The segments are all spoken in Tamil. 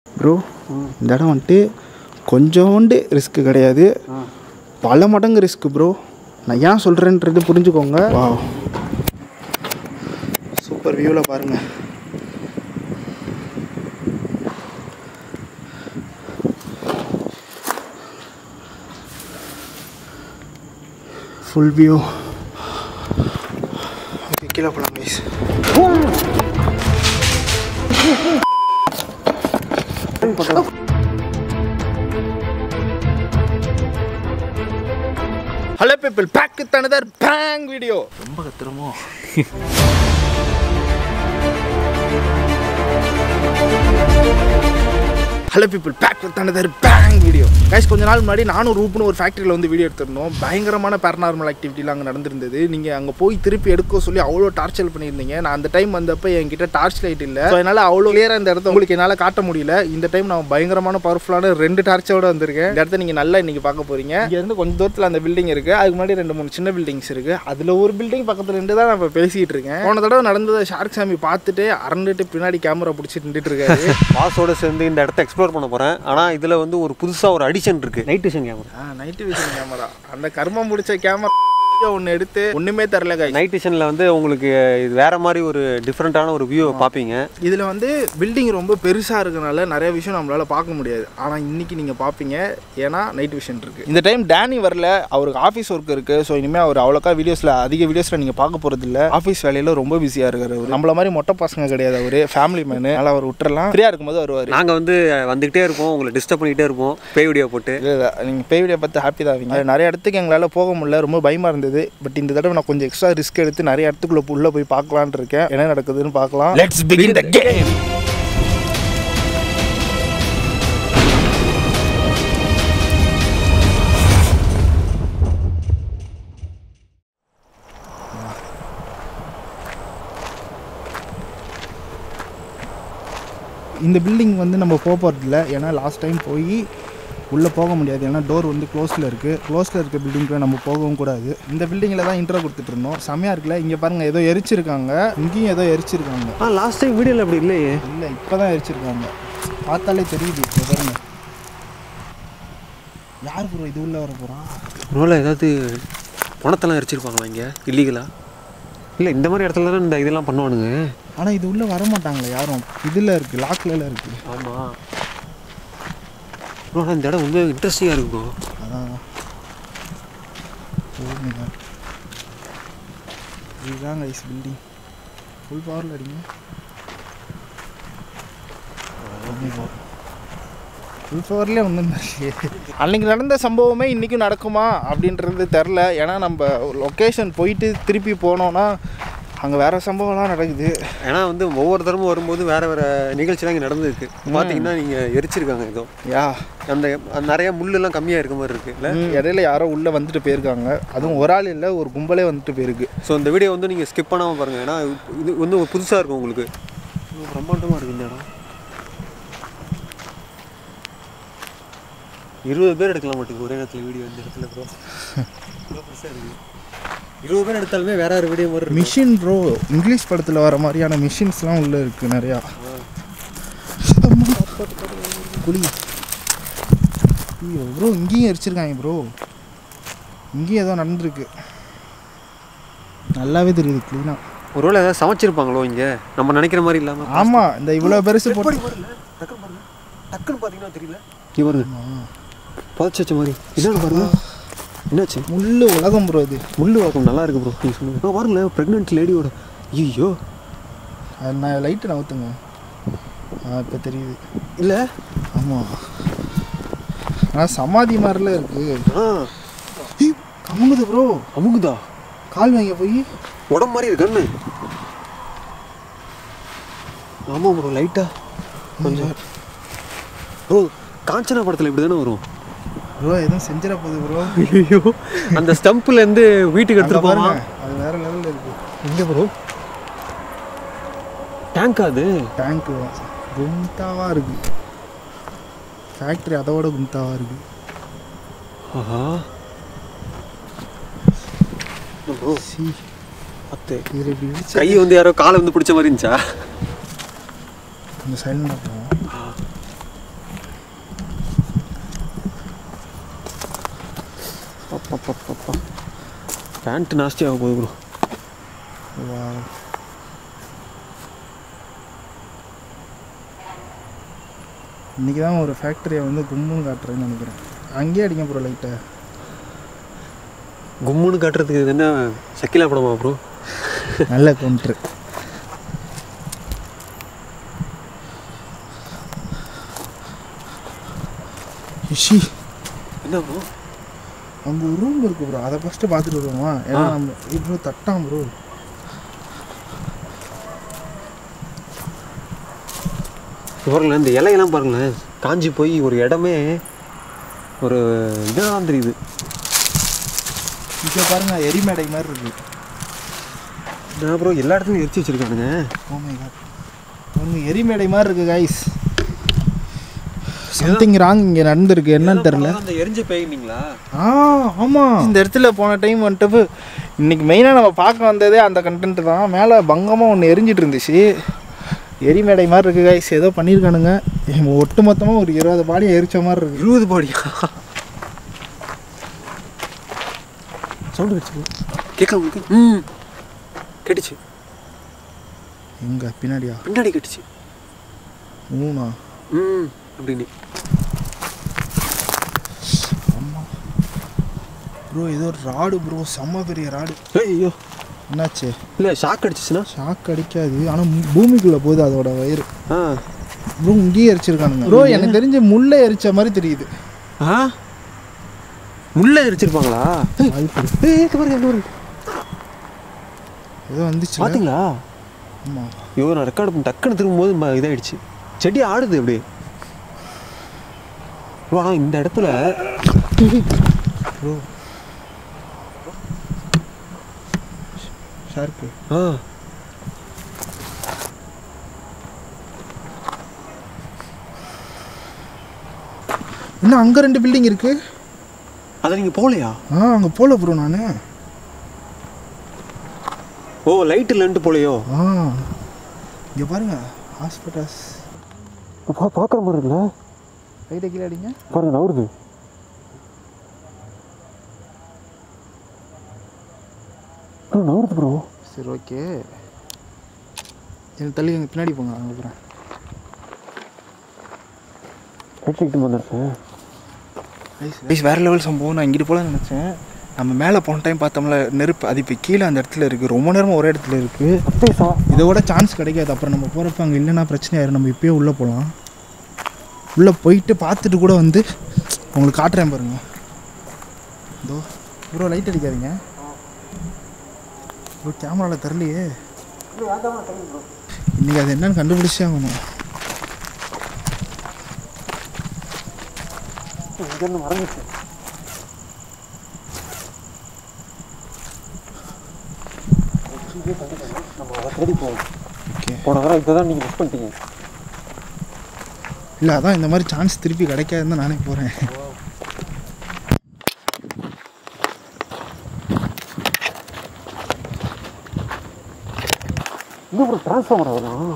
ப்ரோ இந்த இடம் வந்துட்டு கொஞ்சோண்டு ரிஸ்க்கு கிடையாது, பல மடங்கு ரிஸ்க்கு ப்ரோ. நான் ஏன் சொல்கிறேன்றது புரிஞ்சுக்கோங்க. வா, சூப்பர் வியூவில் பாருங்கள். Full view. ஓகே, கீழே போகலாம் guys. Hello people, back with another bang video. ரொம்ப கத்துறமோ? Hello people, back with another bang video. Guys, கொஞ்ச நாள் முன்னாடி நானும் ரூப்னு ஒரு ஃபேக்ட்ரியில் வந்து வீடியோ எடுத்திருந்தோம். பயங்கரமான பேரநார்மல் ஆக்டிவிட்டிலாம் அங்கே நடந்திருந்தது. நீங்கள் அங்கே போய் திருப்பி எடுக்க சொல்லி அவ்வளோ டார்ச்சர் பண்ணியிருந்தீங்க. நான் அந்த டைம் வந்தப்போ என்கிட்ட டார்ச் லைட் இல்லை, ஸோ என்னால் அவ்வளோ கிளியராக இந்த இடத்த உங்களுக்கு என்னால் காட்ட முடியல. இந்த டைம் நான் பயங்கரமான பவர்ஃபுல்லான 2 டார்ச்சோட வந்திருக்கேன். இந்த இடத்த நீங்கள் நல்லா இன்றைக்கி பார்க்க போகிறீங்க. இங்கேருந்து கொஞ்சம் தூரத்தில் அந்த பில்டிங் இருக்குது, அதுக்கு முன்னாடி 2-3 சின்ன பில்டிங்ஸ் இருக்குது. அதில் ஒரு பில்டிங் பக்கத்தில் இருந்து தான் நான் இப்போ பேசிகிட்டு இருக்கேன். போன தடவை நடந்ததை ஷார்க் சாமி பார்த்துட்டு அரண்டுட்டு பின்னாடி கேமரா பிடிச்சிட்டு நின்றுட்டு இருக்காரு. பாஸோட சேர்ந்து இந்த இடத்த எக்ஸ்ப்ளோர் பண்ண போகிறேன். ஆனால் இதில் வந்து ஒரு புதுசாக ஒரு அடிஷன் இருக்குது, night vision camera. Night vision camera, அந்த கர்மம் முடிச்ச கேமரா ஒன்று எடுத்து ஒன்றுமே தரல. நைட் விஷனில் வந்து உங்களுக்கு இது வேறு மாதிரி ஒரு டிஃப்ரெண்ட்டான ஒரு வியூவை பார்ப்பீங்க. இதில் வந்து பில்டிங் ரொம்ப பெருசாக இருக்கனால நிறைய விஷயம் நம்மளால் பார்க்க முடியாது. ஆனால் இன்றைக்கி நீங்கள் பார்ப்பீங்க, ஏன்னா நைட் விஷன் இருக்குது. இந்த டைம் டேனி வரல, அவருக்கு ஆஃபீஸ் ஒர்க் இருக்குது. ஸோ இனிமேல் அவர் அவ்வளோக்கா அதிக வீடியோஸில் நீங்கள் பார்க்க போகிறது இல்லை. ஆஃபீஸ் வேலையில் ரொம்ப பிஸியாக இருக்கார். அவர் நம்மள மாதிரி மொட்டை பசங்க கிடையாது, அவர் ஃபேமிலி மேனு. அதனால் அவர் விட்டுறலாம், ஃப்ரீயாக இருக்கும்போது வருவார். நாங்கள் வந்து வந்துக்கிட்டே இருப்போம், உங்களை டிஸ்டர்ப் பண்ணிகிட்டே இருப்போம் பேய் வீடியோ போட்டு. இல்லை, நீங்கள் பேய் வீடியோ பார்த்து ஹாப்பி தான் ஆவீங்க. நிறைய இடத்துக்கு எங்களால் போக முடியல, ரொம்ப பயமாக இருந்தது. பட் இந்த தடவை நான் கொஞ்சம் எக்ஸ்ட்ரா ரிஸ்க் எடுத்து நிறைய இடத்துக்குள்ள உள்ள போய் பார்க்கலான்னு இருக்கேன். என்ன நடக்குதுன்னு பார்க்கலாம். Let's begin the game. இந்த பில்டிங் வந்து நம்ம போகிறதில்ல, ஏன்னா லாஸ்ட் டைம் போய் உள்ளே போக முடியாது. ஏன்னா டோர் வந்து க்ளோஸில் இருக்க பில்டிங்க்கு நம்ம போகவும் கூடாது. இந்த பில்டிங்கில் தான் இன்ட்ரோ கொடுத்துட்டு இருந்தோம். செம்மையாக இருக்குல்ல? இங்கே பாருங்கள், ஏதோ எரிச்சிருக்காங்க. இங்கேயும் ஏதோ எரிச்சிருக்காங்க. லாஸ்ட் டைம் வீடியோவில் அப்படி இல்லையே. இல்லை, இப்போ தான் எரிச்சிருக்காங்க. பார்த்தாலே தெரியுது. இப்போ பாருங்க, யார் ப்ரோ இது உள்ளே வர போகிறான்? ரோல ஏதாவது பணத்தெல்லாம் எரிச்சிருப்பாங்களா இங்கே இல்லீகலா? இல்லை, இந்த மாதிரி இடத்துல தான் இந்த இதெல்லாம் பண்ணுவானுங்க. ஆனால் இது உள்ளே வர மாட்டாங்களே யாரும். இதில் இருக்குது, லாக்கில் இருக்குது. ஆமாம் ப்ரோ, இந்த இடம் வந்து இன்ட்ரெஸ்டிங்காக இருக்கு ப்ரோ. அதான் இதுதான் கைஸ் பில்டிங். ஃபுல் பவரில் அடிங்க. ஃபுல் பவர்லேயே ஒன்றும் இல்லையே. அன்றைக்கி நடந்த சம்பவமே இன்றைக்கும் நடக்குமா அப்படின்றது தெரில. ஏன்னா நம்ம லொக்கேஷன் போயிட்டு திருப்பி போனோன்னா அங்கே வேறு சம்பவம்லாம் நடக்குது. ஏன்னா வந்து ஒவ்வொரு தரமும் வரும்போது வேறு வேறு நிகழ்ச்சிலாம் இங்கே நடந்துருக்கு. பார்த்தீங்கன்னா நீங்கள் எரிச்சிருக்காங்க ஏதோ. அந்த நிறைய முள்ளெல்லாம் கம்மியாக இருக்க மாதிரி இருக்குது இல்லை? இடையில யாரோ உள்ளே வந்துட்டு போயிருக்காங்க. அதுவும் ஒரு ஆள் இல்லை, ஒரு கும்பலே வந்துட்டு போயிருக்கு. ஸோ இந்த வீடியோ வந்து நீங்கள் ஸ்கிப் பண்ணாமல் பாருங்கள். ஏன்னா இது வந்து ஒரு புதுசாக இருக்கும் உங்களுக்கு. பிரம்மாண்டமாக இருக்குது இந்த இடம். 20 பேர் எடுக்கலாம் மாட்டேங்குது ஒரே நேரத்தில் வீடியோ இந்த இடத்துல ப்ரோ. இவ்வளோ பெருசாக இருக்குது. 20 பேர் எடுத்தாலுமே வேற ஒரு வீடியோ மாதிரி மிஷின் ப்ரோ. இங்கிலீஷ் படத்தில் வர மாதிரியான மிஷின்ஸ்லாம் உள்ளே இருக்குது நிறையா. குழி ப்ரோ, இங்கேயும் எரிச்சிருக்காங்க ப்ரோ. இங்கேயும் ஏதோ நடந்துருக்கு, நல்லாவே தெரியுது க்ளீனாக. ஒரு வேளை ஏதாவது சமைச்சிருப்பாங்களோ இங்கே, நம்ம நினைக்கிற மாதிரி இல்லாமல். ஆமாம், இந்த இவ்வளோ பெருசு போட்டு டக்குன்னு பார்த்தீங்கன்னா தெரியல. நீ பாருங்க, பதச்சு வச்ச மாதிரி. என்னன்னு பாருங்க, என்னாச்சு? முள்ளு உலகம் ப்ரோ. இது முள்ளு உலகம் நல்லா இருக்கு ப்ரோ. நீங்கள் சொன்னீங்க பாருங்களேன், ப்ரெக்னென்ட் லேடியோட. ஐயோ, அது நான் லைட்டு நவுத்துங்க. இப்போ தெரியுது இல்லை? ஆமாம், ஆனால் சமாதி மாதிரிலாம் இருக்குது. அமுகுது ப்ரோ. அமுகுதா? கால் வாங்க போய் உடம்பு மாதிரி இருக்குன்னு. ஆமாம் ப்ரோ, லைட்டாக கொஞ்சம் ப்ரோ. காஞ்சனா படத்தில் இப்படி தானே வரும் ப்ரோ? எதுவும் செஞ்சிட போகுது ப்ரோ. ஐயோ, அந்த ஸ்டம்ப்லேருந்து வீட்டுக்கு எடுத்துகிட்டு போவாங்க. அது வேறு லெவலில் இருக்குது. எங்கே ப்ரோ? டேங்க். அது டேங்க்கு கும்தாவாக இருக்குது. ஃபேக்ட்ரி அதோட கும்தாவாக இருக்குது. ஆஹா ப்ரோ, பத்து கை வந்து யாரோ காலை வந்து பிடிச்ச மாதிரி இருந்துச்சா? இந்த சைலண்டாக போவோம். அப்பா பேண்ட் நாஸ்தி ஆக போகுது ப்ரோ. வா இன்றைக்கி தான் ஒரு ஃபேக்ட்ரியை வந்து கும்முன்னு காட்டுறேன்னு நினைக்கிறேன். அங்கேயே அடிங்க ப்ரோ லைட்டை. கும்முன்னு காட்டுறதுக்கு இது என்ன சக்கிலா படமா ப்ரோ? நல்ல கவுண்ட்ரு. இஷி என்ன ப்ரோ? அங்கே ஒரு ரூம் இருக்குது ப்ரோ, அதை ஃபஸ்ட்டு பார்த்துட்டு வருவோமா? ஏன்னா நம்ம இப்போ தட்டாம் ப்ரோ. பாருங்களேன் இந்த இலையெல்லாம் பாருங்களேன், காஞ்சி போய் ஒரு இடமே ஒரு இதான் தெரியுது. இங்கே பாருங்க எரிமேடை மாதிரி இருக்குது. நான் ப்ரோ எல்லா இடத்துலையும் எரிச்சு வச்சுருக்கானுங்க. ஓமை காட், பாருங்க எரிமேடை மாதிரி இருக்குது கைஸ். சம்திங் ராங் இங்கே நடந்திருக்கு, என்னன்னு தெரில. அந்த எரிஞ்ச பேய்ங்களா? ஆமாம், இந்த இடத்துல போன டைம் வந்துட்டு இன்றைக்கி மெயினாக நம்ம பார்க்க வந்ததே அந்த கண்டென்ட் தான். மேலே பங்கமாக ஒன்று எரிஞ்சிட்டு இருந்துச்சு, எரிமேடை மாதிரி இருக்குது கைஸ். ஏதோ பண்ணியிருக்கானுங்க. ஒட்டு மொத்தமாக ஒரு 20 பாடியை எரிச்ச மாதிரி இருக்குது. 20 பாடியா? சவுண்டு கிடச்சி கேட்க உங்களுக்கு? கேட்டுச்சு. எங்கே பின்னாடியா? பின்னாடி கேட்டுச்சு. மூணா? அப்படின்னு. ஆமாம் ப்ரோ, ஏதோ ஒரு ராடு ப்ரோ, செம்ம பெரிய ராடு. ஐயோ என்னாச்சு? இல்லை ஷாக் அடிச்சிச்சுன்னா? ஷாக் அடிக்காது, ஆனால் பூமிக்குள்ளே போகுது அதோட வயிறு. ப்ரோ இங்கேயே எரிச்சிருக்கானுங்க ப்ரோ. எனக்கு தெரிஞ்சு முள்ளை எரிச்ச மாதிரி தெரியுது. முள்ளை எரிச்சிருப்பாங்களா? ஏதோ வந்துச்சு பார்த்தீங்களா? ஆமாம். ஐயோ நான் ரெக்கார்டு பண்ணி டக்குன்னு திரும்பும்போது இதாகிடுச்சு. செடி ஆடுது அப்படியே ப்ரோ. ஆனால் இந்த இடத்துல ப்ரோ ஷார்க்கு. இன்னும் அங்கே 2 பில்டிங் இருக்கு. அதை நீங்கள் போகலையா? அங்கே போகல ப்ரோ நான். ஓ லைட்டு இல்லைன்ட்டு போலையோ? இங்கே பாருங்க ஹாஸ்பிட்டல்ஸ் பார்க்குற மாதிரி இருக்குல்ல. லைட்டை கீழே அடிங்க பாருங்க நவருது. நவருது ப்ரோ. சரி ஓகே, எனக்கு தள்ளி எங்கள் பின்னாடி போங்க, அங்கே போகிறேன். வேறு லெவல் சம்பவம். நான் இங்கிட்டு போல நினச்சேன். நம்ம மேலே போன டைம் பார்த்தோம்ல நெருப்பு, அது இப்போ கீழே அந்த இடத்துல இருக்குது. ரொம்ப நேரமாக ஒரே இடத்துல இருக்குது. இதோட சான்ஸ் கிடைக்காது. அப்புறம் நம்ம போகிறப்ப அங்கே இல்லைன்னா பிரச்சனை ஆயிரும். நம்ம இப்போயே உள்ளே போகலாம். உள்ளே போயிட்டு பார்த்துட்டு கூட வந்து உங்களுக்கு காட்டுறேன் பாருங்க. இதோ ப்ரோ லைட் அடிக்காதீங்க ப்ரோ, கேமராவில் தரலையே. இன்றைக்கி அது என்னன்னு கண்டுபிடிச்சே ஆகணும். மறந்துச்சு. நம்ம அதை தேடி போவோம். ஓகே, போன தடவை இப்போ தான் நீங்கள் மிஸ் பண்ணிட்டீங்க. இல்லை அதான் இந்த மாதிரி சான்ஸ் திருப்பி கிடைக்காதுன்னு தான் நானே போகிறேன். இன்னும் ஒரு டிரான்ஸ்ஃபார்மர் அதெல்லாம்.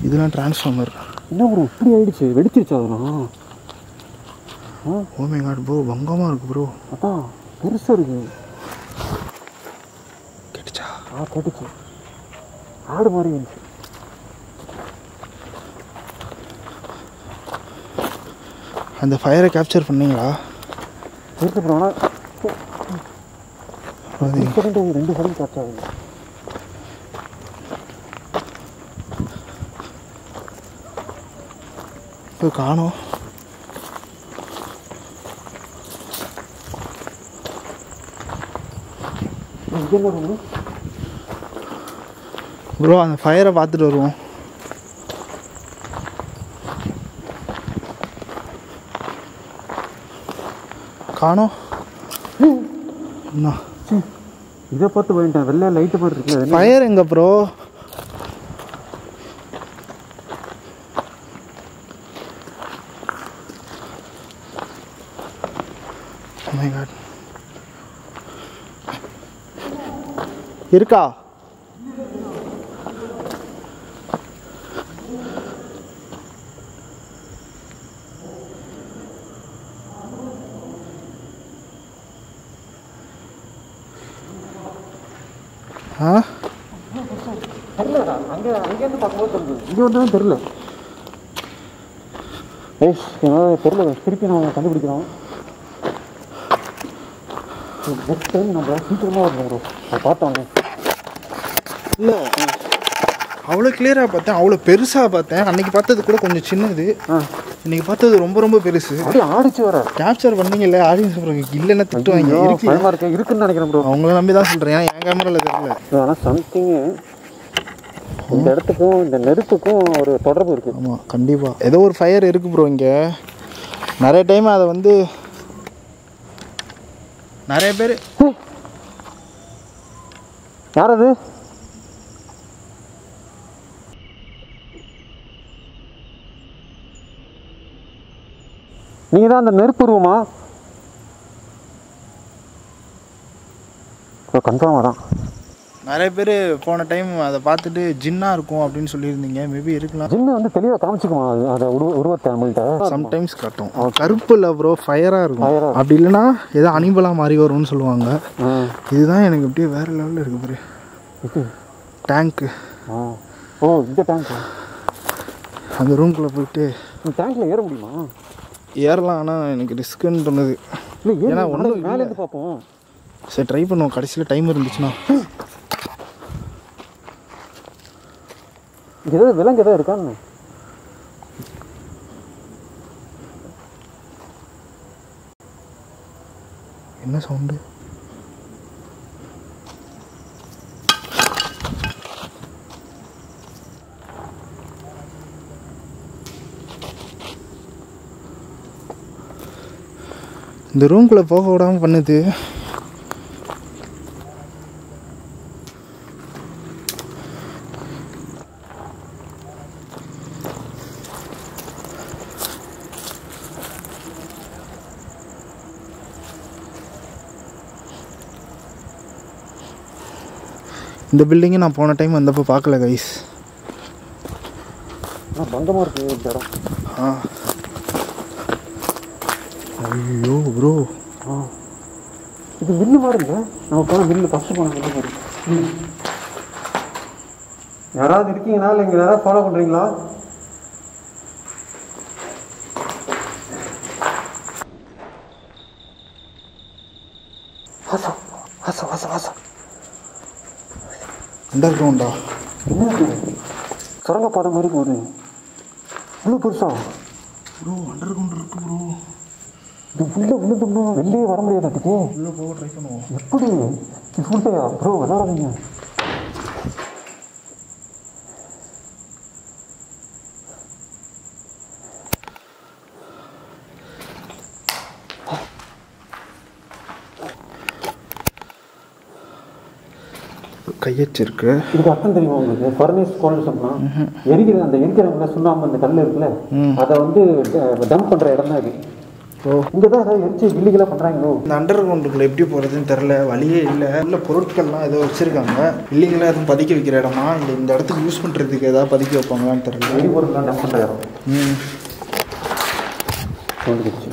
இதெல்லாம் டிரான்ஸ்ஃபார்மர். இன்னும் ஒரு இப்படி ஆகிடுச்சு, வெடிச்சிருச்சு அதெல்லாம். ஓ மை காட் ப்ரோ, பங்கமாக இருக்குது ப்ரோ. அதான் பெருசாக இருக்குது. கேட்டுச்சா? கேட்டுச்சு. ஆடு மாதிரி இருந்துச்சு. அந்த ஃபயரை கேப்சர் பண்ணீங்களா? இருக்கு ப்ரோ. ஆனால் அது 2 செகண்ட் கேப்சர் ஆகுது. இப்போ காணோம். ப்ரோ அந்த ஃபயரை பார்த்துட்டு வருவோம். காணோம். என்ன இதை பார்த்து போயிட்டேன். வெள்ளை லைட்டு மாதிரி இருக்குல்ல, ஃபயர் எங்கே ப்ரோ? Oh my God. இருக்கா? ஆ தெரியலடா, அங்கேருந்து பார்க்கும்போது தெரியுது, இங்கே வந்து தெரியல. என்னால் தெரியல, திருப்பி நான் கண்டுபிடிக்கிறோம். நெக்ஸ்ட் டைம் நம்ம சீக்கிரமாக வரணும் ப்ரோ. அதை பார்த்தோம் இல்லை, அவ்வளோ கிளியராக பார்த்தேன், அவ்வளோ பெருசாக பார்த்தேன். அன்றைக்கி பார்த்தது கூட கொஞ்சம் சின்னது, இன்றைக்கி பார்த்தது ரொம்ப ரொம்ப பெருசு. அப்படியே ஆடிச்சு வர கேப்சர் பண்ணீங்கல்ல, ஆடியன்ஸ் இல்லைன்னா திட்டுவாங்க. இருக்குன்னு நினைக்கிறேன் ப்ரோ. அவங்கள நம்பி தான் சொல்கிறேன், ஏன்னா என் கேமராவில் தெரியல. ஆனால் சம்திங்கு இந்த இடத்துக்கும் இந்த நெருப்புக்கும் ஒரு தொடர்பு இருக்குது. ஆமாம், கண்டிப்பாக ஏதோ ஒரு ஃபயர் இருக்குது ப்ரோ. இங்கே நிறைய டைம் அதை வந்து நிறைய பேர் யார் அது? நீங்கள் தான் அந்த நெருப்பு உருவமா? கன்ஃபார்மாக தான். நிறைய பேர் போன டைம் அதை பார்த்துட்டு ஜின்னாக இருக்கும் அப்படின்னு சொல்லியிருந்தீங்க. மேபி இருக்கலாம். ஜின்னு வந்து தெளிவாக காமிச்சிக்குமா அதை உருவத்தை நம்மள்கிட்ட? சம்டைம்ஸ் காட்டும். கருப்பு இல்லை ப்ரோ, ஃபயராக இருக்கும். அப்படி இல்லைன்னா ஏதோ அனிமலாக மாறி வரும்னு சொல்லுவாங்க. இதுதான் எனக்கு அப்படியே வேறு லெவலில் இருக்குது ப்ரோ. இது டேங்க்கு. ஓ, இந்த டேங்க்கு. அந்த ரூம்குள்ளே போயிட்டு டேங்க்கில் ஏற முடியுமா? ஏறலாம், ஆனால் எனக்கு ரிஸ்க்குன்னு தோணுது. இல்லை, ஏன்னா ஒன்றும் மேலேருந்து பார்ப்போம். சரி, ட்ரை பண்ணுவோம் கடைசியில் டைம் இருந்துச்சுன்னா. ஏதாவது விலங்கு எதாவது இருக்கான்னு? என்ன சவுண்டு? இந்த ரூம்குள்ளே போக விடாமல் பண்ணுது. இந்த பில்டிங்கை நான் போன டைம் வந்தப்போ பார்க்கல கைஸ். பங்கமாக இருக்குது இந்த இடம். ஐயோ ப்ரோ, இது மில்லு மாதிரி இல்லை. நம்ம போன மில்லு ஃபஸ்ட்டு போன மில்லு மாதிரி. யாராவது இருக்கீங்களா? இல்லை இங்கே யாராவது ஃபாலோ பண்ணுறீங்களா? வாசம் வாசம் வாசம் வாசம். அண்டர் கிரவுண்டா? என்ன இருக்குது? சுரங்கப்பாதை மாதிரி போகுது. இவ்வளோ பெருசா ப்ரோ? அண்டர் கிரவுண்ட் இருக்கு ப்ரோ. இது உள்ளே விழுந்தோம்னா வெளியே வர முடியாதுக்கு. உள்ளே போக ட்ரை பண்ணுவோம். எப்படி இது உள்ளையா ப்ரோ? விளாடாதீங்க. கையச்சிருக்கு. இதுக்கு அர்த்தம் தெரியுமா உங்களுக்கு? ஃபர்னேஸ் கோல்னு சொன்னால் எரிக்கிற அந்த எரிக்கிற சுண்ணாம்பு அந்த கல் இருக்குல்ல, அதை வந்து டம்ப் பண்ணுற இடம் தான் இது. இங்கே தான் ஏதாவது எரிச்சு பில்லிங்கெல்லாம் பண்ணுறாங்களோ. இந்த அண்டர் கிரவுண்டுக்குள்ளே எப்படி போகிறதுன்னு தெரில, வழியே இல்லை. உள்ள பொருட்கள்லாம் ஏதோ வச்சுருக்காங்க. பில்லிங்கெல்லாம் எதுவும் பதுக்கி வைக்கிற இடமா, இல்லை இந்த இடத்துக்கு யூஸ் பண்ணுறதுக்கு ஏதாவது பதுக்கி வைப்பாங்களான்னு தெரியல. எரிபொருள்லாம் டம்ப் பண்ணுற இடம். சொல்லிடுச்சு.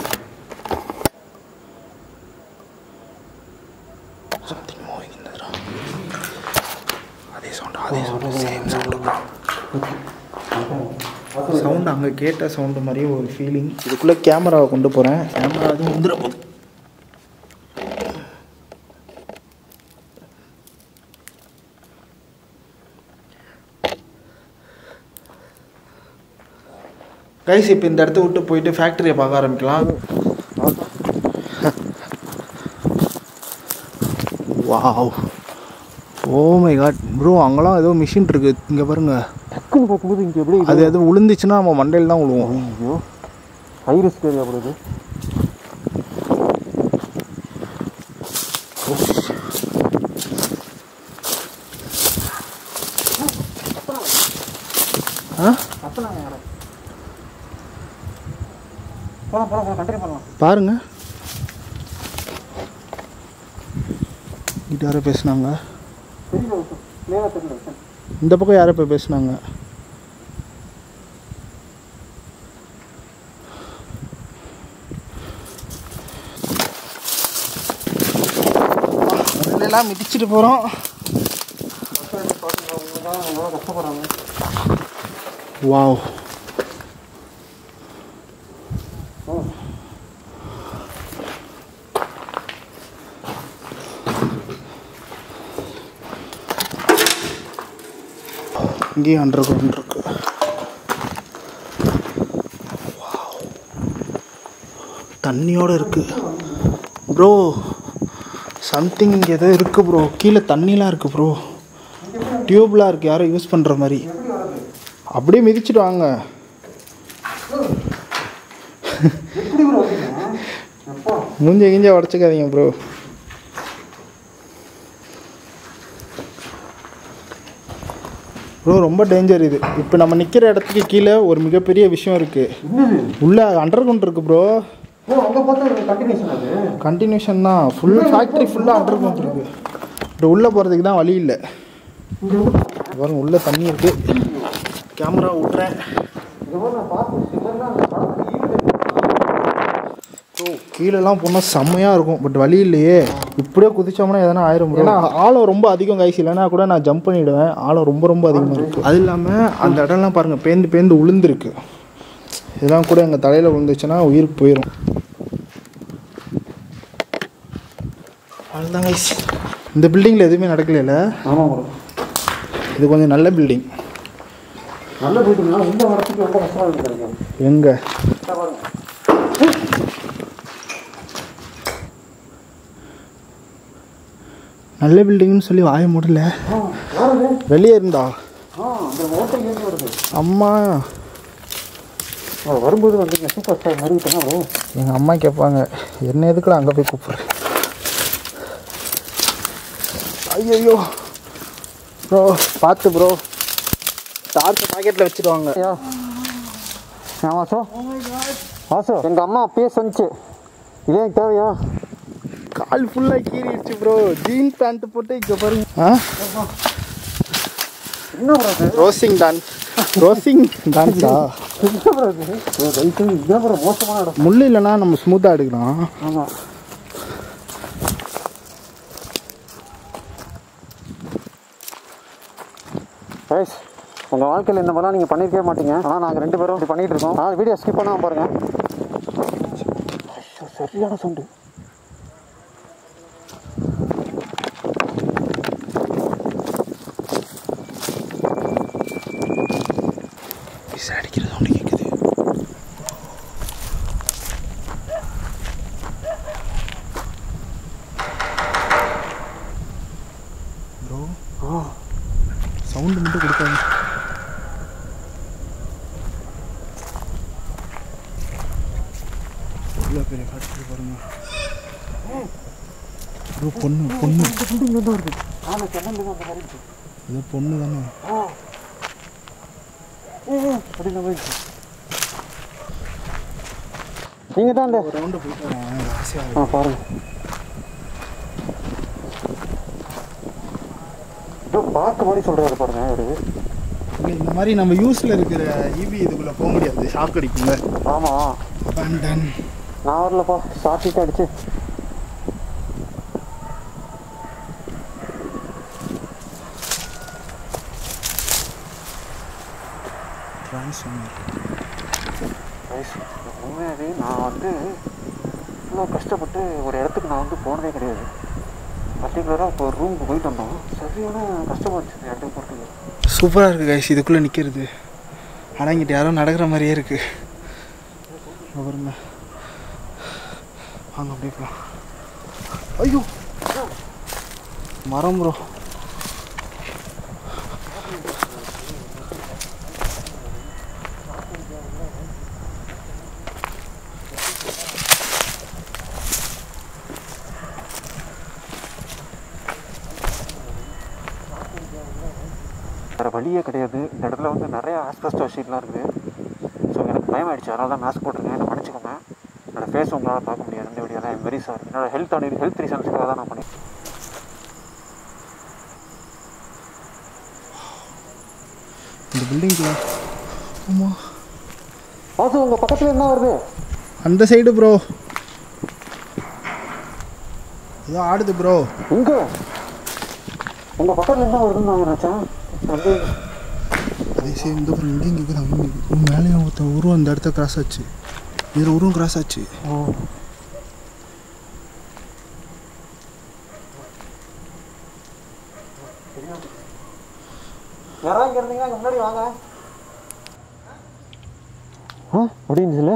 சவுண்ட் அங்கே கேட்ட சவுண்டு மாதிரியே ஒரு ஃபீலிங். இதுக்குள்ளே கேமராவை கொண்டு போகிறேன். கேமரா அது வந்துட போகுது. கைஸ், இப்போ இந்த இடத்த விட்டு போயிட்டு ஃபேக்ட்ரியை பார்க்க ஆரம்பிக்கலாம். Wow, oh my god bro, அங்கெல்லாம் ஏதோ மிஷின் இருக்குது. இங்கே பாருங்கள், டக்குன்னு பார்க்கும்போது இங்கே எப்படி அது எதுவும் விழுந்துச்சுன்னா நம்ம மண்டையில் தான் விழுவோம். ஐயோ, ஹை ரிஸ்க் ஏரியா போடுது. பாருங்க, இது யாரோ பேசுனாங்க. இந்த பக்கம் யாரோ போய் பேசுனாங்க. எல்லாம் மிதிச்சுட்டு போகிறோம். எவ்வளோ கஷ்டப்படுறாங்க. வாவ். இங்கேயும் அண்டர் கிரவுண்ட் இருக்கு. தண்ணியோடு இருக்கு ப்ரோ. சம்திங் ஏதோ இருக்குது ப்ரோ. கீழே தண்ணிலாம் இருக்குது ப்ரோ. டியூப்லாம் இருக்குது, யாரும் யூஸ் பண்ணுற மாதிரி. அப்படியே மிதிச்சுட்டு வாங்க. மூஞ்ச கிஞ்ச உடச்சிக்காதீங்க ப்ரோ. ப்ரோ ரொம்ப டேஞ்சர் இது. இப்போ நம்ம நிற்கிற இடத்துக்கு கீழே ஒரு மிகப்பெரிய விஷயம் இருக்குது. உள்ளே அண்டர் கிரவுண்ட் இருக்குது ப்ரோ. கண்டினியூஷன் தான். ஃபுல் ஃபேக்ட்ரி ஃபுல்லாக அண்டர் கிரவுண்ட் இருக்குது. இப்போ உள்ளே போகிறதுக்கு தான் வழி இல்லை. பாருங்க உள்ளே தண்ணி இருக்குது. கேமரா விட்றேன். கீழெல்லாம் போனால் செம்மையாக இருக்கும். பட் வழி இல்லையே. இப்படியே குதிச்சோம்னா எதனா ஆயிரும். ஏன்னா ஆழம் ரொம்ப அதிகம் கைஸ். இல்லைன்னா கூட நான் ஜம்ப் பண்ணிவிடுவேன். ஆழம் ரொம்ப ரொம்ப அதிகமாக இருக்குது. அது இல்லாமல் அந்த இடம்லாம் பாருங்கள் பேந்து உளுந்துருக்கு. இதெல்லாம் கூட எங்கள் தலையில் விழுந்துச்சுன்னா உயிருக்கு போயிடும். அதுதான் கைஸ். இந்த பில்டிங்கில் எதுவுமே நடக்கல. ஆமாம், இது கொஞ்சம் நல்ல பில்டிங். நல்ல பில்டிங்னா இந்த வரத்துக்கு ரொம்ப கஷ்டமாக இருக்குது. எங்கே நல்ல பில்டிங்னு சொல்லி வாய முடியல. வெளியே இருந்தா அம்மா வரும்போது வந்து சூப்பர் ஸ்டார் மாதிரி ப்ரோ. எங்கள் அம்மா கேட்பாங்க என்ன எதுக்குள்ள அங்கே போய் கூப்பிட்றேன். ஐயோ ப்ரோ பார்த்து ப்ரோ. டார்ச் பாக்கெட்டில் வச்சுருவாங்க. வாசோ வாசோ எங்கள் அம்மா அப்பயே சொன்னிச்சு இதே தேவையா. கால் ஃபுல்லாக கீறிடுச்சு ப்ரோ. ஜீன் பேண்ட் போட்டு இங்கே பாருங்க. என்ன ப்ரோ ரோசிங் டான்ஸ். ரோசிங் டான்ஸா? மோசமான இடம். முள் இல்லைன்னா நம்ம ஸ்மூத்தாக எடுக்கலாம். ஆமாம். ரைஸ் உங்கள் வாழ்க்கையில் இந்த மாதிரிலாம் நீங்கள் பண்ணியிருக்கவே மாட்டீங்க. ஆனால் நாங்கள் 2 பேரும் இப்படி பண்ணிகிட்டு இருக்கோம். நான் வீடியோ ஸ்கிப் பண்ணாமல் பாருங்கள். சரியான சவுண்டு. அடிக்கிறது ஒன்று கேட்குது. ப்ரோ சவுண்டு மட்டும் கொடுக்காது. இவ்வளோ பெரிய ஃபேக்ட்ரி பாருங்க ப்ரோ. பொண்ணு இது பொண்ணு தானே. நீங்கள் தான் இந்த ஒரு ரவுண்டு போயிட்டு வரேன். ஆசையாக பாருங்க. பார்க்க மாதிரி சொல்கிறாரு பாருங்க. ஒரு இந்த மாதிரி நம்ம யூஸில் இருக்கிற ஈவி இதுக்குள்ளே போக முடியாது. ஷாக் அடிக்குங்க. ஆமாம். அபேண்டன். நான் வரலப்பா. ஷார்ட் அடிச்சு உண்மையாகவே நான் வந்து இவ்வளோ கஷ்டப்பட்டு ஒரு இடத்துக்கு நான் வந்து போனதே கிடையாது. பர்டிகுலராக இப்போ ஒரு ரூமுக்கு போயிட்டு வந்தோம். சரியான கஷ்டமாச்சு இந்த இடத்துக்கு போகிறதுக்கு. சூப்பராக இருக்குது கைஸ் இதுக்குள்ளே நிற்கிறது. ஆனால் இங்கிட்ட யாரும் நடக்கிற மாதிரியே இருக்குது. அப்புறமே வாங்க அப்படியே போகலாம். ஐயோ மரம் ப்ரோ. வேறு வழியே கிடையாது. இந்த இடத்துல வந்து நிறையா ஆஸ்பெஸ்டாஸ் ஷீட்லாம் இருக்குது. ஸோ எனக்கு பயம் ஆகிடுச்சு. அதனால தான் மாஸ்க் போட்டிருக்கேன். என்னை மன்னிச்சுக்கோங்க. என்னோடய ஃபேஸ் உங்களால் பார்க்க முடியாது இந்த வீடியோ தான். Very sorry. என்னோடய ஹெல்த் ரீசன்ஸுக்காக தான் நான் பண்ணேன். இந்த பில்டிங்கில் ஆமாம். பாசு உங்கள் பக்கத்தில் என்ன வருது? அந்த சைடு ப்ரோ ஏதோ ஆடுது ப்ரோ. இங்கே உங்கள் பக்கத்தில் என்ன வருதுன்னு நான் நினச்சேன். அதே சேம் இந்த அப்புறம் எங்கேயும் கேட்குது மேலேயும் ஒருத்தன் உருவம் அந்த இடத்த கிராஸ் ஆச்சு. இதில் உருவம் கிராஸ் ஆச்சு. யாராவது இங்கே இருந்தீங்கன்னா முன்னாடி வாங்க அப்படின்னு சொல்லு.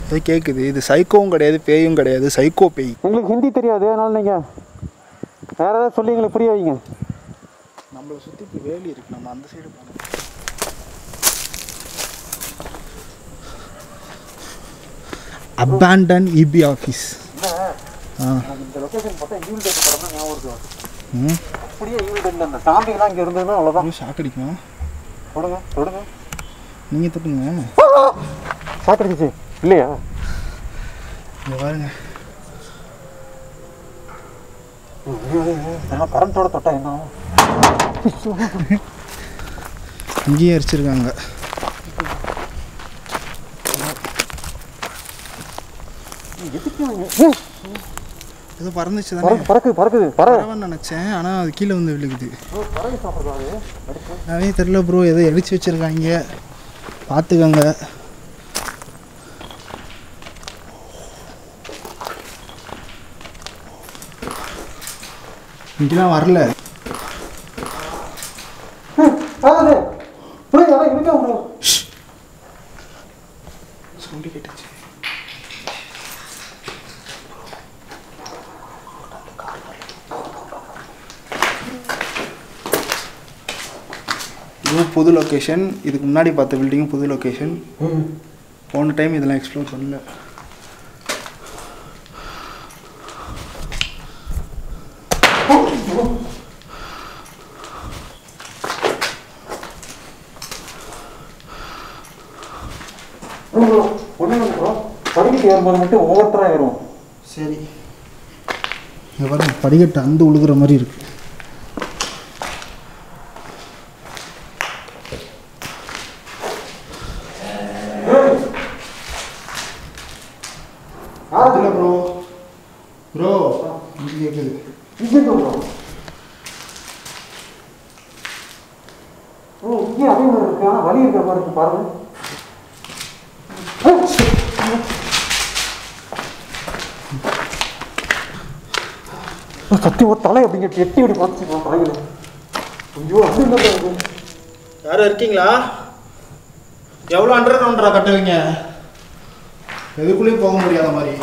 அது கேட்குது. இது சைக்கோவும் கிடையாது, பேயும் கிடையாது, சைக்கோ பேய். உங்களுக்கு ஹிந்தி தெரியாது, அதனால நீங்கள் வேறு ஏதாவது சொல்லி எங்களுக்கு புரிய வைங்க. நம்மளை சுற்றி இப்போ வேலி இருக்குது, நம்ம அந்த சைடு போகணும். Abandon EB office. இந்த லொக்கேஷன் பார்த்தா ஈவில் டேட் படம் தான் ஞாபகம் இருக்கு. அப்படியே ஈவில் டேட்டில் அந்த சாம்பிலாம் இங்கே இருந்ததுன்னா அவ்வளோதான். ஷாக் அடிக்குமா? தொடுங்க தொடுங்க, நீங்கள் தொட்டுங்க. ஷாக் அடிச்சிச்சு இல்லையா? இங்கே பாருங்க. கரண்ட்டோட தொட்டா என்ன இங்கேயும் அரிச்சிருக்காங்க. ஏதோ பறந்துச்சு தானே? பறக்குது பறவைன்னு நினச்சேன், ஆனால் அது கீழே வந்து விழுகுது. நிறைய தெரில ப்ரோ, ஏதோ எரிச்சு வச்சுருக்காங்க, பார்த்துக்கோங்க. இங்கெல்லாம் வரல. சவுண்டு கேட்டுச்சு. இது புது லொக்கேஷன். இதுக்கு முன்னாடி பார்த்த பில்டிங்கும் புது லொக்கேஷன். போன டைம் இதெல்லாம் எக்ஸ்ப்ளோர் பண்ணல. படிக்கட்டு ஏறும்போது மட்டும் ஒவ்வொருத்தராக ஏறும். சரி, இங்கே பாருங்க, படிக்கட்டு அந்த உழுகுற மாதிரி இருக்கு. ப்ரோ ப்ரோ இங்கே கேட்குது. இங்கே அதே மாதிரி இருக்கு, ஆனால் வலி இருக்கிற மாதிரி இருக்கு பாருங்க. கத்தி ஒரு தலை அப்படிங்க எட்டி அப்படி பார்த்துக்கலாம் தலையில. ஐயோ அது இல்லை. யாரும் இருக்கீங்களா? எவ்வளோ அண்டர் கிரவுண்டரா கட்டுவீங்க? எதுக்குள்ளேயும் போக முடியாத மாதிரி.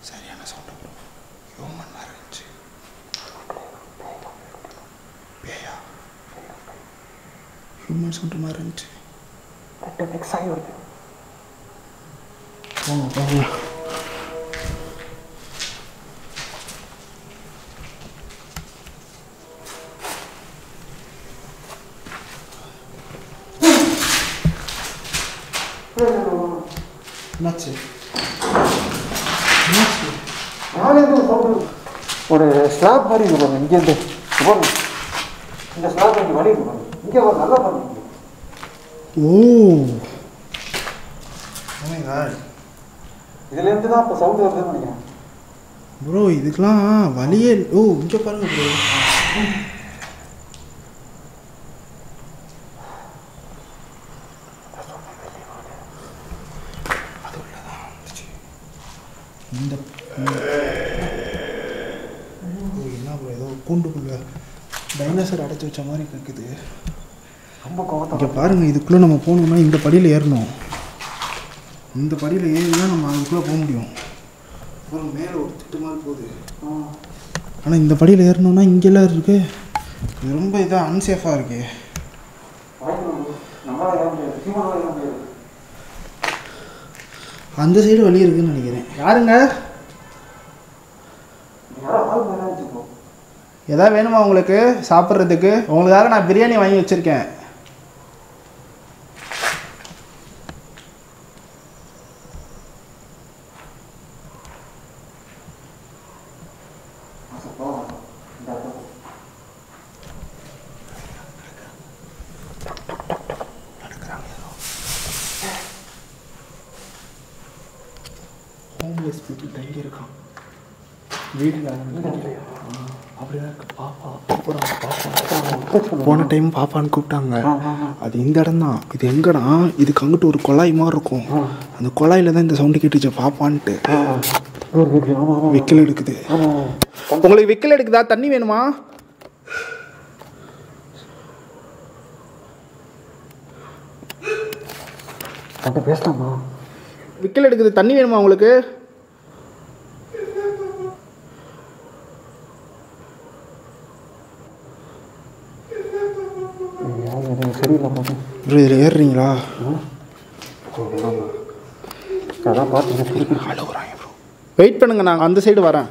சரியான சவுண்ட் ப்ரோ. ஹியூமன் மாதிரி இருந்துச்சு. பேயா? ஹியூமன் சவுண்ட் மாதிரி இருந்துச்சு. மிக்ஸ் ஆகி வருது. போங்க போங்க. என்னாச்சு? ஒரு ஸ்லாப் மாதிரி இருக்கு பாருங்க. இங்கேருந்து பாருங்க, இந்த ஸ்லாப் இங்கே வழி இருக்கு பாருங்க. இங்கே ஒரு நல்லா பாருங்க. ஓ இதுலேருந்து தான் இப்போ சவுண்ட் வருதுன்னு நினைக்கிறேன் ப்ரோ. இதுக்கெல்லாம் வழியே. ஓ இங்கே பாருங்க ப்ரோ. அது உள்ளதான் வந்துச்சு. இந்த என்ன ப்ரோ, ஏதோ கூண்டுக்குள்ள டைனோசர் அடைச்சி வச்ச மாதிரி இருக்குது. ரொம்ப கோவத்தை இங்கே பாருங்கள், இதுக்குள்ளே நம்ம போகணுன்னா இந்த படியில் ஏறணும். இந்த படியில் ஏறினா நம்ம அதுக்குள்ளே போக முடியும். அப்புறம் மேலே ஒரு திட்டு மாதிரி போகுது. ஆனால் இந்த படியில் ஏறணுன்னா இங்கெல்லாம் இருக்குது. இது ரொம்ப இதாக அன்சேஃபாக இருக்கு. அந்த சைடு வழி இருக்குதுன்னு நினைக்கிறேன். யாருங்க? எதாவது வேணுமா உங்களுக்கு சாப்பிட்றதுக்கு? உங்களுக்காக நான் பிரியாணி வாங்கி வச்சுருக்கேன். பீப்புள் தங்கி இருக்கான் வீடில் அப்படிதான் இருக்கு. பாப்பா அப்புறம் போன டைம் பாப்பான்னு கூப்பிட்டாங்க. அது இந்த இடம் தான். இது எங்கடா, இதுக்கு அங்கிட்டு ஒரு குழாய் மாதிரி இருக்கும். அந்த குழாயில தான் இந்த சவுண்டு கேட்டுச்சு பாப்பான்ட்டு. விக்கல் எடுக்குது. உங்களுக்கு விக்கல் எடுக்குதா? தண்ணி வேணுமா? பேசலாமா? விக்கல் எடுக்குது. தண்ணி வேணுமா உங்களுக்கு? சரியில்லை ப்ரோ, இதில் ஏறுறீங்களா? அதான் பார்த்து அழுகுறாங்க ப்ரோ. வெயிட் பண்ணுங்க, நாங்கள் அந்த சைடு வரேன்.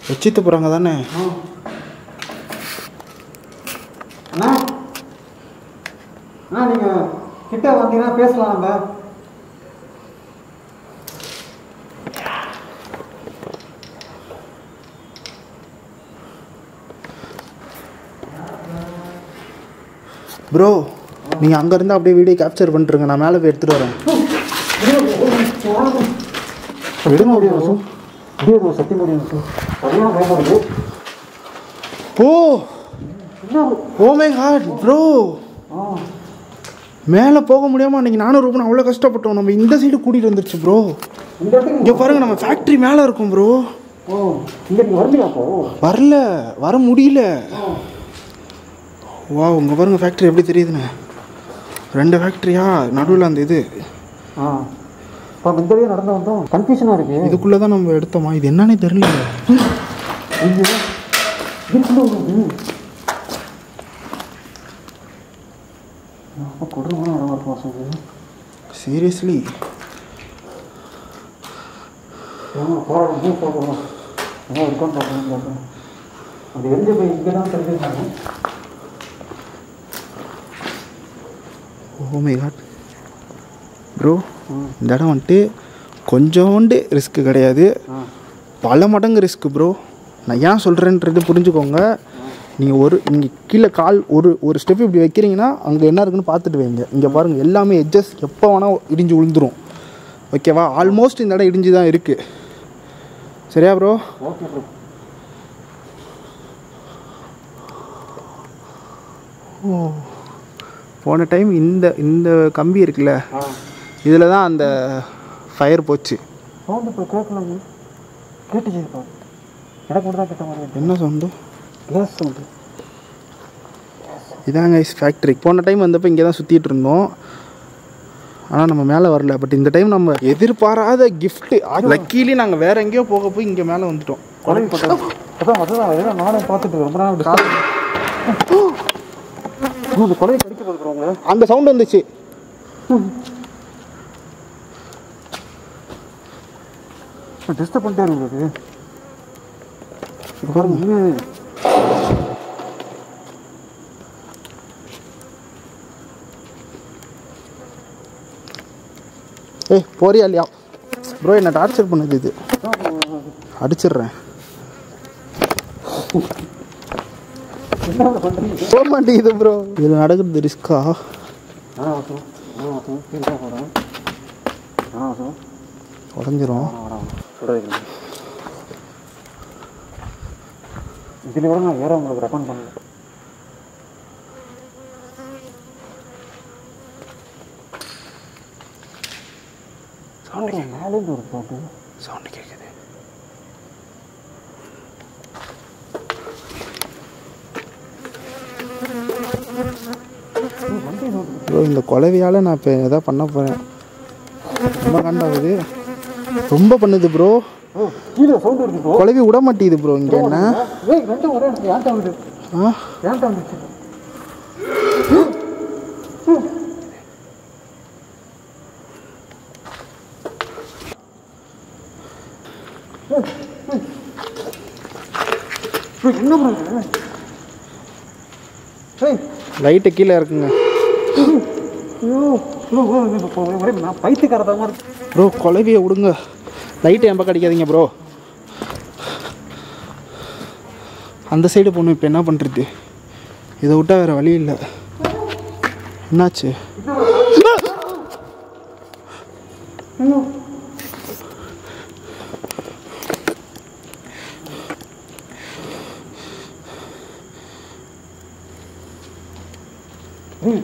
வச்சிட்டு போகிறாங்க தானே? அண்ணா நீங்கள் கிட்ட வந்தீங்கன்னா பேசலாம். நம்ம ப்ரோ, நீங்கள் அங்கேருந்து அப்படியே வீடியோ கேப்சர் பண்ணிட்டுருங்க. நான் மேலே போய் எடுத்துகிட்டு வரேன். விட முடியும் சார். முடியாது, சத்தி முடியும் சார். அதெல்லாம் பயப்படுது. ஓ ஓ மை காட் ப்ரோ, மேலே போக முடியாமல் அன்றைக்கி நானும் ரூபன் அவ்வளோ கஷ்டப்பட்டோம். நம்ம இந்த சைடு கூட்டிகிட்டு வந்துருச்சு ப்ரோ. இங்கே பாருங்கள், நம்ம ஃபேக்ட்ரி மேலே இருக்கும் ப்ரோ. இங்கே நீங்கள் வரலையா? வரல, வர முடியல. வா, உங்கள் பாருங்கள் ஃபேக்ட்ரி எப்படி தெரியுதுண்ணே. 2 ஃபேக்ட்ரியா, நடுவில் அந்த இது. இப்போ இந்த வழியாக நடந்து வந்தோம். கன்ஃபியூஷனாக இருக்குது. இதுக்குள்ளே தான் நம்ம எடுத்தோமா? இது என்னன்னே தெரியல. சீரியஸ்லி அது எரிஞ்ச போய் இங்கே தான் தெரிஞ்சிருக்காங்க. ஓ மை காட் ப்ரோ, இந்த இடம் வந்துட்டு கொஞ்சோண்டு ரிஸ்க்கு கிடையாது, பல மடங்கு ரிஸ்க்கு ப்ரோ. நான் ஏன் சொல்கிறேன்றது புரிஞ்சுக்கோங்க. நீங்கள் கீழே கால் ஒரு ஸ்டெப் இப்படி வைக்கிறீங்கன்னா அங்கே என்ன இருக்குன்னு பார்த்துட்டு வைங்க. இங்கே பாருங்கள், எல்லாமே எட்ஜஸ் எப்போ வேணால் இடிஞ்சு விழுந்துரும். ஓகேவா? ஆல்மோஸ்ட் இந்த இடம் இடிஞ்சு தான் இருக்குது. சரியா ப்ரோ? Okay bro. ஓ, போன டைம் இந்த கம்பி இருக்குல்ல, இதில் தான் அந்த ஃபயர் போச்சு. சவுண்டு இப்போ கேட்கலாங்க. கேட்டுச்சு இப்போ. எனக்கு மட்டும் தான் கேட்ட மாதிரி. என்ன சவுண்டு? Gas sound. இதாங்க ஃபேக்ட்ரி. போன டைம் வந்தப்போ இங்கே தான் சுற்றிட்டு இருந்தோம். ஆனால் நம்ம மேலே வரல. பட் இந்த டைம் நம்ம எதிர்பாராத கிஃப்ட்டு. லக்கீலி நாங்கள் வேறு எங்கேயோ போக போய் இங்கே மேலே வந்துட்டோம். அதுதான் நானும் பார்த்துட்டு ரொம்ப நாள் கொலையை கடிக்க போகிறவங்க அந்த சவுண்ட் வந்துச்சு. டிஸ்டர்ப் பண்ணிட்டே இருக்குது. பாருங்க, ஏய் போறியா இல்லையா ப்ரோ? என்ன டார்ச்சர் பண்ணுது இது. அடிச்சிடுறேன். போக மாட்டேங்குது ப்ரோ. இதில் நடக்கிறது ரிஸ்கா? உடஞ்சிரும். இதில் கூட நான் வேற உங்களுக்கு ரெக்கமெண்ட் பண்ணல. மேலேருந்து ஒரு பாட்டு சவுண்டு கேட்குது. ப்ரோ, இந்த கொலவையால் நான் இப்போ எதாவது பண்ண போகிறேன். ரொம்ப காண்டாகுது. ரொம்ப பண்ணுது ப்ரோ. கீழே சவுண்ட் வருது ப்ரோ. கொலவி விட மாட்டேங்குது ப்ரோ. இங்கே என்ன ரெண்டும் ஒரே இடத்துல ஏன்டா வருது? ஏன்டா வந்துச்சு? என்ன ப்ரோ இது? லைட்டு கீழே இருக்குங்க. ஐயோ ஒரே நான் பைத்தியக்காரதமாக இருக்கு ப்ரோ. குழவியை விடுங்க, லைட்டு என் பக்கம் அடிக்காதீங்க ப்ரோ. அந்த சைடு போகணும். இப்போ என்ன பண்ணுறது? இதை விட்டால் வேறு வழி இல்லை. என்னாச்சு?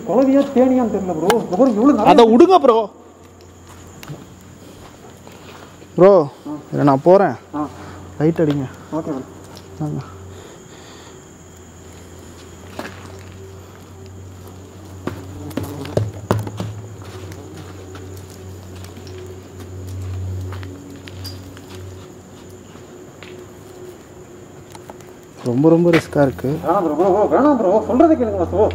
குழந்தையா தேனியான்னு தெரியல ப்ரோ. எவ்வளோ அதை விடுங்க ப்ரோ. ப்ரோ இல்லை நான் போகிறேன். லைட் அடிங்க. ஓகே ரொம்ப ரொம்ப ரிஸ்க்காக இருக்குது. வேணாம் ப்ரோ. வேணாம் ப்ரோ, சொல்கிறத கேளுங்க வாசு.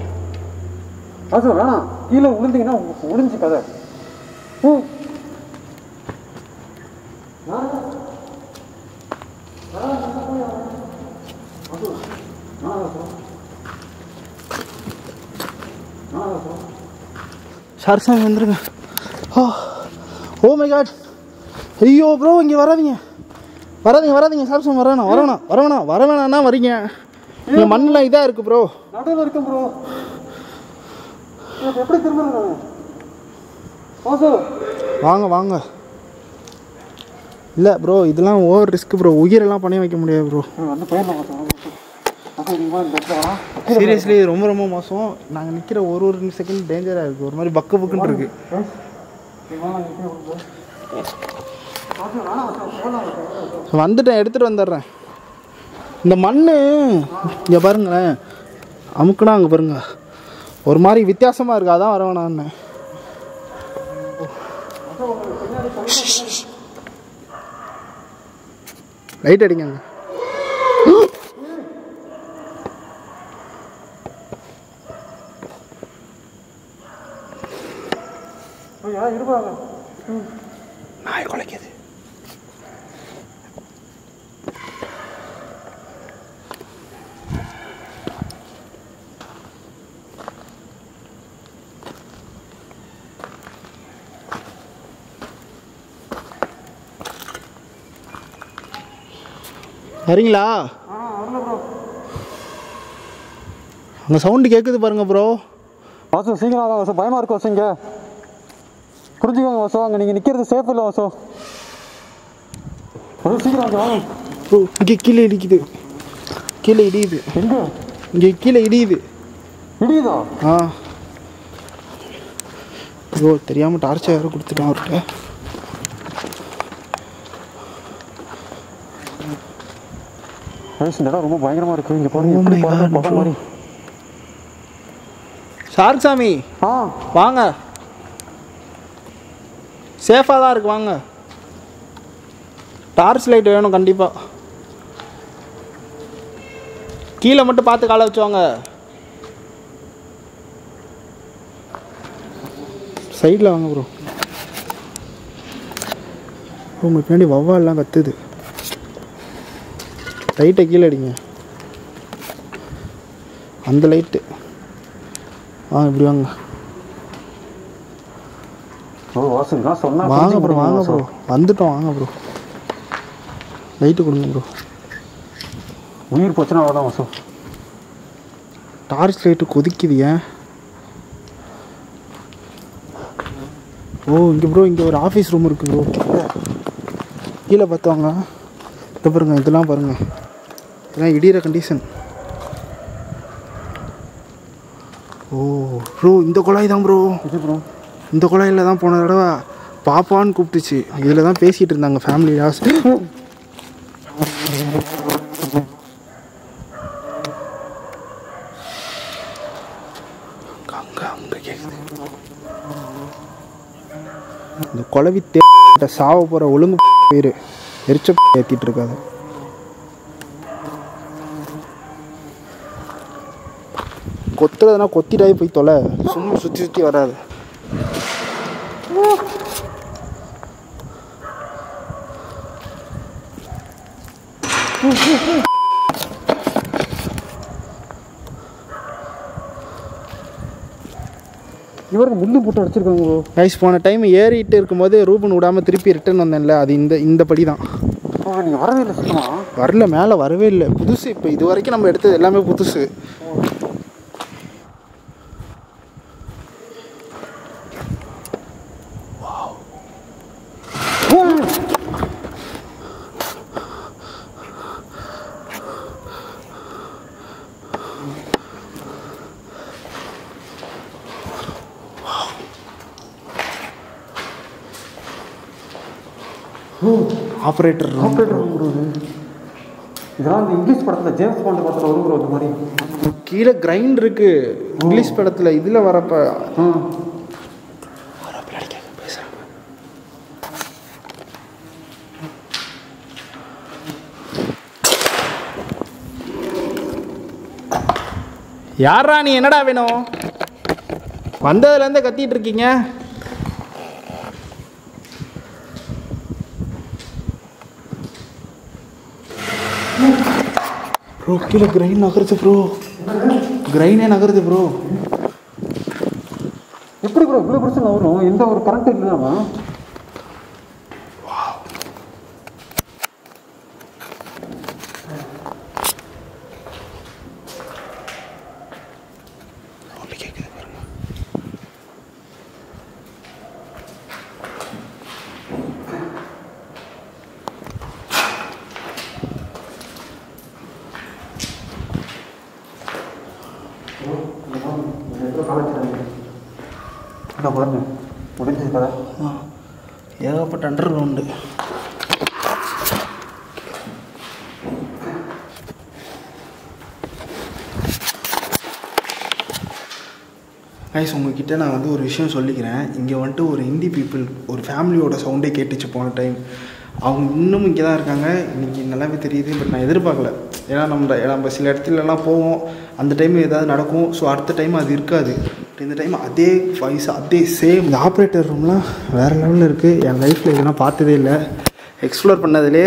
வாசு வேணாம், கீழே விழுந்தீங்கன்னா முடிஞ்சு கதை. சார் சாமி வந்துருங்க. Oh my god. ஐயோ ப்ரோ, இங்கே வராதீங்க வராதீங்க. சார் சாமி வர வேணாம்னா வரீங்க. இங்கே மண்ணில் இதாக இருக்குது ப்ரோ. நடுவில் இருக்கேன் ப்ரோ. எப்படி திரும்ப வாசு? வாங்க. இல்லை ப்ரோ, இதெல்லாம் ஓவர் ரிஸ்க் ப்ரோ. உயிரெல்லாம் பண்ணி வைக்க முடியாது ப்ரோ. வந்து போயிடலாம் வாசு. சீரியஸ்லி ரொம்ப ரொம்ப மோசம். நாங்கள் நிற்கிற ஒரு செகண்ட் டேஞ்சராக இருக்குது. ஒரு மாதிரி பக்குன்னு இருக்குது. வந்துட்டேன், எடுத்துகிட்டு வந்துடுறேன். இந்த மண் இங்கே பாருங்களேன், அமுக்குனா அங்கே பாருங்க ஒரு மாதிரி வித்தியாசமாக இருக்குது. அதான் வர வேணான்னு. லைட் அடிங்க. நாய் குலைக்குது. வரீங்களா? அங்கே சவுண்டு கேட்குது பாருங்க ப்ரோ. வாசு சீக்கிரம் வாங்க வாசு, பயமாக இருக்கு வாசு. இங்கே புரிஞ்சுக்கோங்க வாசு, அங்கே நீங்கள் நிற்கிறது சேஃப் இல்லை வாசு. சீக்கிரம் வாங்க ப்ரோ. இங்கே கீழே இடிக்குது. எங்கே? இங்கே கீழே இடியுதா? ப்ரோ தெரியாமல் டார்ச்சை வேறு கொடுத்துட்டேன் அவர்கிட்ட. இந்த இடம் ரொம்ப பயங்கரமாக இருக்குது. இங்கே பாருங்க. ஷார்க் சாமி வாங்க, சேஃபாக தான் இருக்கு. வாங்க, டார்ச் லைட் வேணும் கண்டிப்பாக. கீழே மட்டும் பார்த்து காலை வச்சுவாங்க. சைடில் வாங்க ப்ரோ. உங்களுக்கு பின்னாடி வவ்வால்லாம் கத்துது. லைட்டை கீழே அடிங்க. அந்த லைட்டு இப்படி வாங்க. வாங்க ப்ரோ. வந்துட்டோம், வாங்க ப்ரோ. லைட்டு கொடுங்க ப்ரோ. உயிர் போச்சுன்னா அவ்வளோதான் வாசு. டார்ச் லைட்டு கொதிக்குது. ஏன்? இங்கே ப்ரோ, இங்கே ஒரு ஆஃபீஸ் ரூம் இருக்குது ப்ரோ. கீழே பார்த்தாங்க. இதை பாருங்க, இதெல்லாம் பாருங்க, இதெல்லாம் இடிகிற கண்டிஷன். ப்ரோ இந்த குழாய் தான் ப்ரோ. இந்த குழாயில் தான் போன தடவை பாப்பான்னு கூப்பிட்டுச்சு. இதில் தான் பேசிகிட்டு இருந்தாங்க ஃபேமிலி லாஸ். அங்கே கேட்குது. இந்த குழவி சாவ போகிற ஒழுங்கு பேர் எரிச்ச ஏற்றிட்டு இருக்காது. கொத்துறதுனா கொத்திட்டாவே போய் தொலை, சும்மா சுற்றி வராது. இவருக்கு முள்ளு போட்டு அடிச்சிருக்காங்க ப்ரோ. கைஸ் போன டைம் ஏறிட்டு இருக்கும்போது ரூபன் விடாமல் திருப்பி ரிட்டர்ன் வந்தேன்ல, அது இந்த படி தான். நீங்கள் வரவே இல்லை சுத்தமா? வரல, மேலே வரவே இல்லை. புதுசு. இப்போ இது வரைக்கும் நம்ம எடுத்தது எல்லாமே புதுசு. ஆப்ரேட்டர் இதெல்லாம் இந்த இங்கிலீஷ் படத்தில் ஜேம்ஸ் பாண்ட் படத்தில் வரும் ப்ரோ. இந்த மாதிரி கீழே கிரைண்ட் இருக்கு இங்கிலீஷ் படத்தில். இதில் வரப்ப பேசுகிறாங்க. யாரா நீ? என்னடா வேணும்? வந்ததுலேருந்து கத்திட்டு இருக்கீங்க. ப்ரோ கீழே கிரைன் நகருது ப்ரோ. கிரைனே நகருது ப்ரோ. எப்படி ப்ரோ இவ்வளோ பிரச்சனை வரும்? எந்த ஒரு கரண்ட் இல்லையாமா? கேட்குது பாருங்க. பாருங்க முடிஞ்சது கதை. ஏகப்பட்ட அண்டர் கிரவுண்டு. கைஸ் உங்ககிட்ட நான் வந்து ஒரு விஷயம் சொல்லிக்கிறேன். இங்கே வந்துட்டு ஒரு ஹிந்தி பீப்புள் ஒரு ஃபேமிலியோட சவுண்டே கேட்டுச்சு போன டைம். அவங்க இன்னும் இங்கே தான் இருக்காங்க. இன்றைக்கி நல்லாவே தெரியுது. பட் நான் எதிர்பார்க்கல. ஏன்னா நம்ம சில இடத்துலலாம் போவோம், அந்த டைம் ஏதாவது நடக்கும். ஸோ அடுத்த டைம் அது இருக்காது. இந்த டைம் அதே வாய்ஸ் அதே சேம். இந்த ஆப்ரேட்டர் ரூம்லாம் வேறு லெவலில் இருக்குது. என் லைஃப்பில் இதெல்லாம் பார்த்ததே இல்லை. எக்ஸ்ப்ளோர் பண்ணதுலே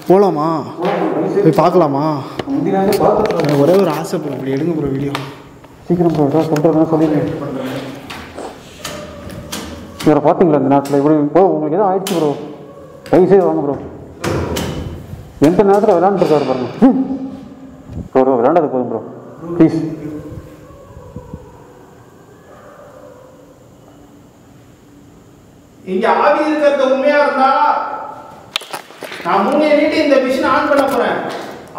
போகலாமா? போய் பார்க்கலாமா? ஒரே ஒரு ஆசை ப்ரோ, இப்படி எடுங்க ப்ரோ வீடியோ. சீக்கிரம் ப்ரோ ஏதாவது சொல்கிறதுனா சொல்லிடுங்க. இவரை பார்த்தீங்களா இந்த நேரத்தில்? இப்படி ப்ரோ உங்களுக்கு எதாவது ஆயிடுச்சு ப்ரோ. தயவுசெய்து வாங்க ப்ரோ. எந்த நேரத்தில் விளையாண்டுருக்காரு பாருங்க. ப்ரோ விளையாண்டது போதும் ப்ரோ ப்ளீஸ். இங்க ஆவி இருக்கிறது உண்மையா இருந்தா நான் முன்னே நீட்டி இந்த மிஷின் ஆன் பண்ண போறேன்.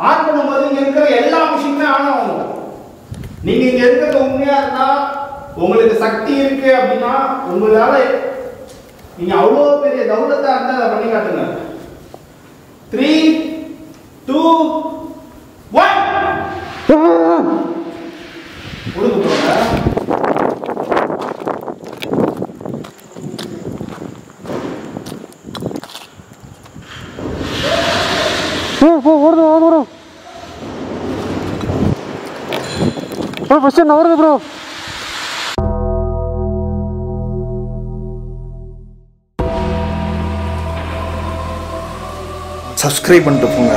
ஆன் பண்ணும்போது இங்க இருக்கிற எல்லா மிஷினுமே ஆன் ஆகும். நீங்க இங்க இருக்கிறது உண்மையா இருந்தா, உங்களுக்கு சக்தி இருக்கு அப்படின்னா, உங்களால நீங்க அவ்வளவு பெரிய தௌலத்தா இருந்தா அதை பண்ணி காட்டுங்க. 3 2 1 கொடுங்க போங்க. ஓடுது ஓடுறோம் ப்ரோ. ஃபஸ்ட்டு நான் வருது ப்ரோ. சப்ஸ்கிரைப் பண்ணிட்டு போங்க.